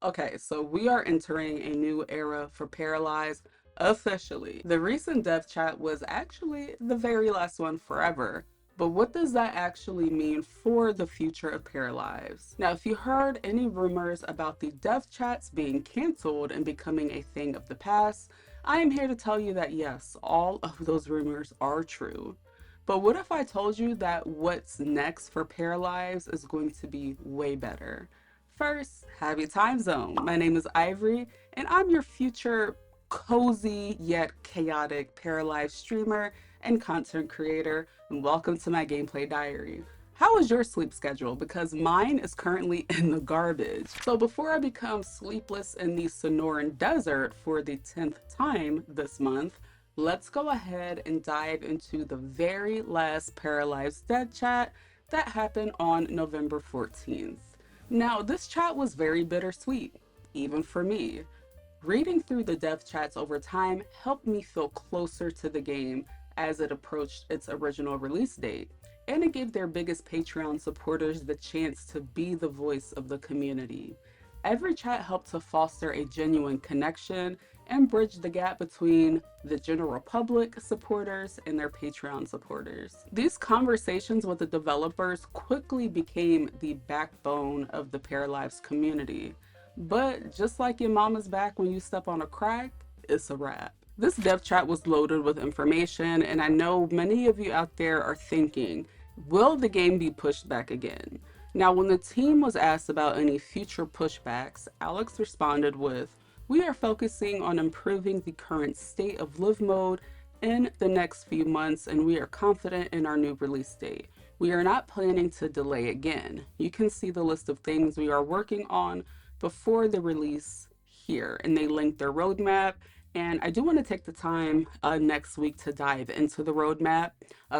Okay, so we are entering a new era for Paralives officially. The recent dev chat was actually the very last one forever. But what does that actually mean for the future of Paralives? Now, if you heard any rumors about the dev chats being canceled and becoming a thing of the past, I am here to tell you that yes, all of those rumors are true. But what if I told you that what's next for Paralives is going to be way better? First, happy time zone. My name is Ivory, and I'm your future cozy yet chaotic Paralives streamer and content creator, and welcome to my gameplay diary. How is your sleep schedule? Because mine is currently in the garbage. So before I become sleepless in the Sonoran Desert for the 10th time this month, let's go ahead and dive into the very last Paralives dead chat that happened on November 14th. Now, this chat was very bittersweet, even for me. Reading through the dev chats over time helped me feel closer to the game as it approached its original release date, and it gave their biggest Patreon supporters the chance to be the voice of the community. Every chat helped to foster a genuine connection and bridge the gap between the general public supporters and their Patreon supporters. These conversations with the developers quickly became the backbone of the Paralives community. But just like your mama's back when you step on a crack, it's a wrap. This dev chat was loaded with information, and I know many of you out there are thinking, will the game be pushed back again? Now, when the team was asked about any future pushbacks, Alex responded with, "We are focusing on improving the current state of live mode in the next few months, and we are confident in our new release date. We are not planning to delay again. You can see the list of things we are working on before the release here." And they linked their roadmap. And I do want to take the time next week to dive into the roadmap.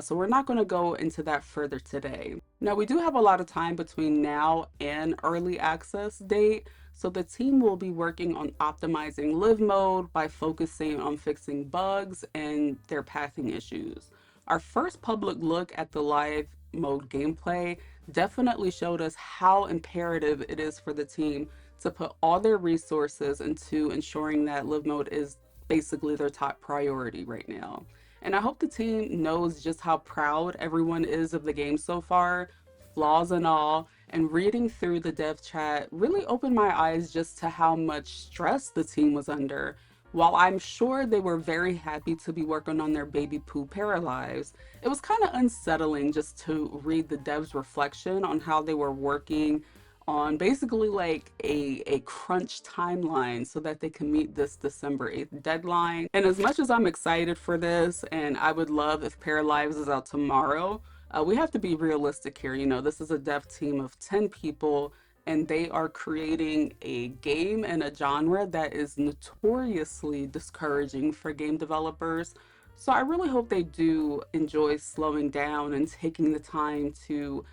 So we're not going to go into that further today. Now, we do have a lot of time between now and early access date. So the team will be working on optimizing live mode by focusing on fixing bugs and their pathing issues. Our first public look at the live mode gameplay definitely showed us how imperative it is for the team to put all their resources into ensuring that live mode is basically their top priority right now. And I hope the team knows just how proud everyone is of the game so far, flaws and all. And reading through the dev chat really opened my eyes just to how much stress the team was under. While I'm sure they were very happy to be working on their baby poo Paralives, it was kind of unsettling just to read the devs' reflection on how they were working on basically like a crunch timeline so that they can meet this December 8th deadline. And as much as I'm excited for this, and I would love if Paralives is out tomorrow, we have to be realistic here. You know, this is a dev team of 10 people, and they are creating a game and a genre that is notoriously discouraging for game developers. So I really hope they do enjoy slowing down and taking the time to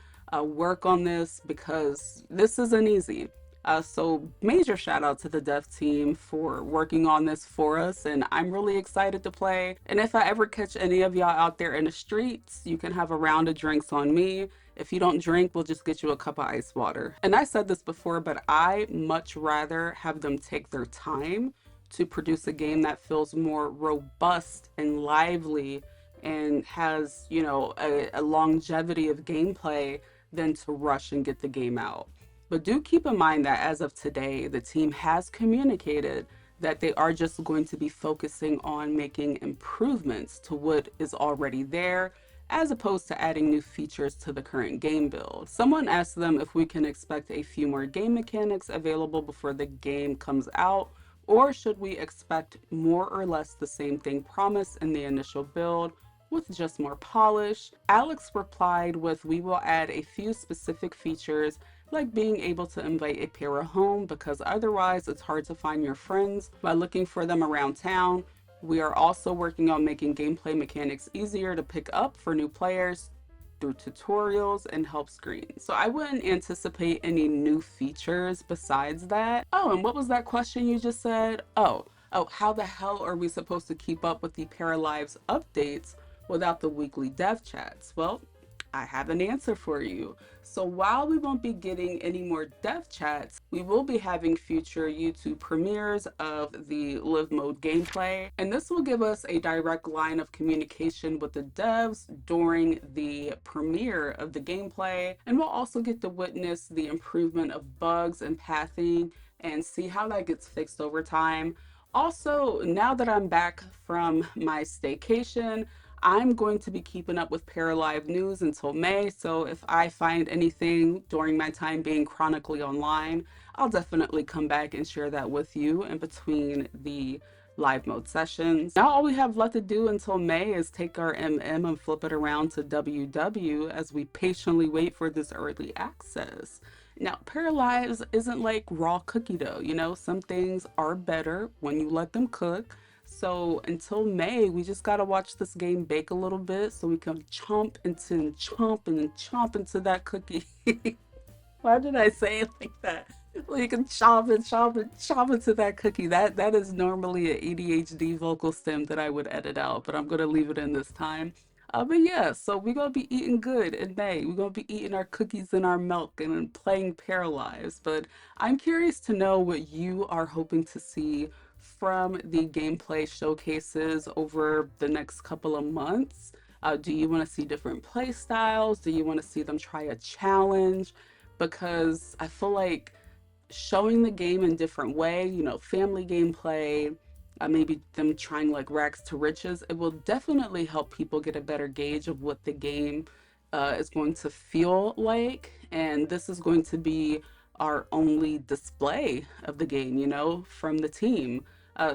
work on this, because this isn't easy. So major shout out to the dev team for working on this for us, and I'm really excited to play. And if I ever catch any of y'all out there in the streets, you can have a round of drinks on me. If you don't drink, we'll just get you a cup of ice water. And I said this before, but I much rather have them take their time to produce a game that feels more robust and lively and has, you know, a longevity of gameplay than to rush and get the game out. But do keep in mind that as of today, the team has communicated that they are just going to be focusing on making improvements to what is already there, as opposed to adding new features to the current game build. Someone asked them if we can expect a few more game mechanics available before the game comes out, or should we expect more or less the same thing promised in the initial build with just more polish. Alex replied with, "We will add a few specific features like being able to invite a para home, because otherwise it's hard to find your friends by looking for them around town. We are also working on making gameplay mechanics easier to pick up for new players through tutorials and help screens." So I wouldn't anticipate any new features besides that. Oh, and what was that question you just said? Oh, how the hell are we supposed to keep up with the Paralives updates without the weekly dev chats? Well, I have an answer for you. So while we won't be getting any more dev chats, we will be having future YouTube premieres of the live mode gameplay. And this will give us a direct line of communication with the devs during the premiere of the gameplay. And we'll also get to witness the improvement of bugs and pathing and see how that gets fixed over time. Also, now that I'm back from my staycation, I'm going to be keeping up with Paralive news until May, so if I find anything during my time being chronically online, I'll definitely come back and share that with you in between the live mode sessions. Now all we have left to do until May is take our MM and flip it around to WW as we patiently wait for this early access. Now, Paralives isn't like raw cookie dough, you know, some things are better when you let them cook. So until May, we just gotta watch this game bake a little bit so we can chomp into that cookie. Why did I say it like that? Well, you can chomp into that cookie. That is normally an ADHD vocal stem that I would edit out, but I'm gonna leave it in this time. But yeah, so we're gonna be eating good in May. We're gonna be eating our cookies and our milk and playing Paralives. But I'm curious to know what you are hoping to see from the gameplay showcases over the next couple of months. Do you want to see different play styles? Do you want to see them try a challenge? Because I feel like showing the game in different way, you know, family gameplay, maybe them trying like rags to riches, it will definitely help people get a better gauge of what the game is going to feel like. And this is going to be our only display of the game, you know, from the team.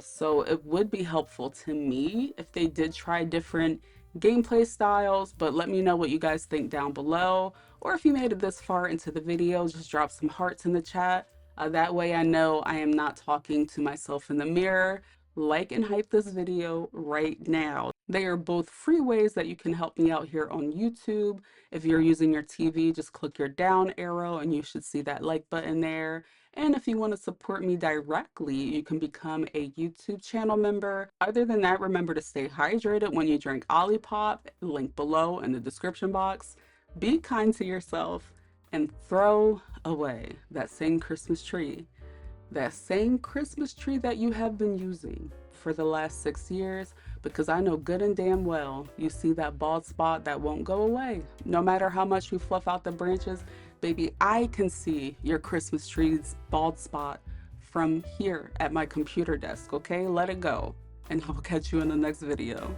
So it would be helpful to me if they did try different gameplay styles, but let me know what you guys think down below. Or if you made it this far into the video, just drop some hearts in the chat. That way I know I am not talking to myself in the mirror. Like and hype this video right now. They are both free ways that you can help me out here on YouTube. If you're using your TV, just click your down arrow and you should see that like button there. And if you want to support me directly, you can become a YouTube channel member. Other than that, remember to stay hydrated when you drink Olipop, link below in the description box. Be kind to yourself and throw away that same Christmas tree. That same Christmas tree that you have been using for the last 6 years, because I know good and damn well you see that bald spot that won't go away. No matter how much we fluff out the branches, baby, I can see your Christmas tree's bald spot from here at my computer desk, okay? Let it go, and I'll catch you in the next video.